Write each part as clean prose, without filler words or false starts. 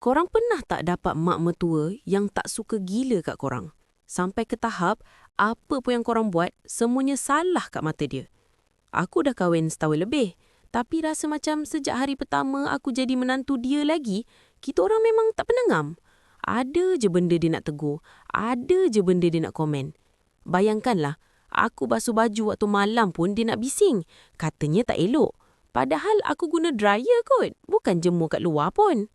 Korang pernah tak dapat mak mertua yang tak suka gila kat korang? Sampai ke tahap, apa pun yang korang buat, semuanya salah kat mata dia. Aku dah kahwin setahun lebih. Tapi rasa macam sejak hari pertama aku jadi menantu dia lagi, kita orang memang tak pernah ngam. Ada je benda dia nak tegur. Ada je benda dia nak komen. Bayangkanlah, aku basuh baju waktu malam pun dia nak bising. Katanya tak elok. Padahal aku guna dryer kot. Bukan jemur kat luar pun.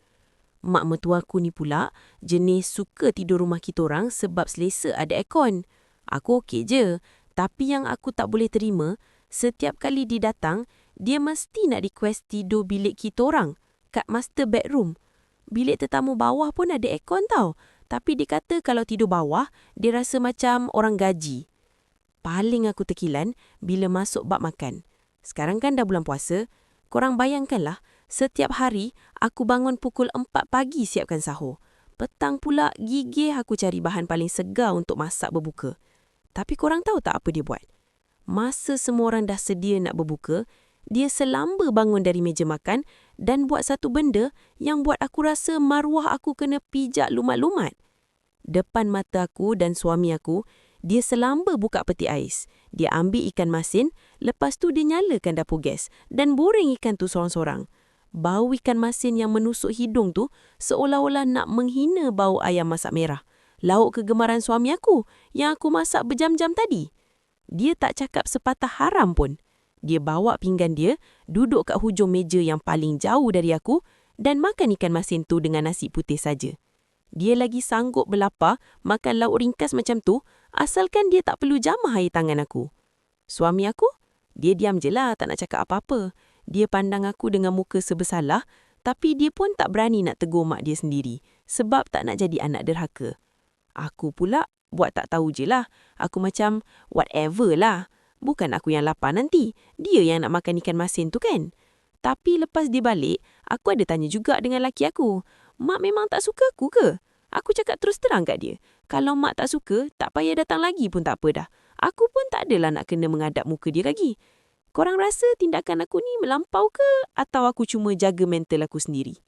Mak mertua aku ni pula jenis suka tidur rumah kita orang sebab selesa ada aircon. Aku okey je. Tapi yang aku tak boleh terima, setiap kali dia datang, dia mesti nak request tidur bilik kita orang kat master bedroom. Bilik tetamu bawah pun ada aircon tau. Tapi dia kata kalau tidur bawah, dia rasa macam orang gaji. Paling aku terkilan bila masuk bab makan. Sekarang kan dah bulan puasa. Korang bayangkanlah, setiap hari aku bangun pukul 4 pagi siapkan sahur. Petang pula gigih aku cari bahan paling segar untuk masak berbuka. Tapi korang tahu tak apa dia buat? Masa semua orang dah sedia nak berbuka, dia selamba bangun dari meja makan dan buat satu benda yang buat aku rasa maruah aku kena pijak lumat-lumat. Depan mata aku dan suami aku, dia selamba buka peti ais. Dia ambil ikan masin, lepas tu dia nyalakan dapur gas dan goreng ikan tu sorang-sorang. Bau ikan masin yang menusuk hidung tu seolah-olah nak menghina bau ayam masak merah. Lauk kegemaran suami aku yang aku masak berjam-jam tadi. Dia tak cakap sepatah haram pun. Dia bawa pinggan dia, duduk kat hujung meja yang paling jauh dari aku dan makan ikan masin tu dengan nasi putih saja. Dia lagi sanggup berlapar makan lauk ringkas macam tu asalkan dia tak perlu jamah air tangan aku. Suami aku, dia diam je lah tak nak cakap apa-apa. Dia pandang aku dengan muka sebersalah tapi dia pun tak berani nak tegur mak dia sendiri sebab tak nak jadi anak derhaka. Aku pula buat tak tahu je lah. Aku macam whatever lah. Bukan aku yang lapar nanti. Dia yang nak makan ikan masin tu kan? Tapi lepas dia balik, aku ada tanya juga dengan laki aku. Mak memang tak suka aku ke? Aku cakap terus terang kat dia. Kalau mak tak suka, tak payah datang lagi pun tak apa dah. Aku pun tak adalah nak kena menghadap muka dia lagi. Korang rasa tindakan aku ni melampau ke? Atau aku cuma jaga mental aku sendiri?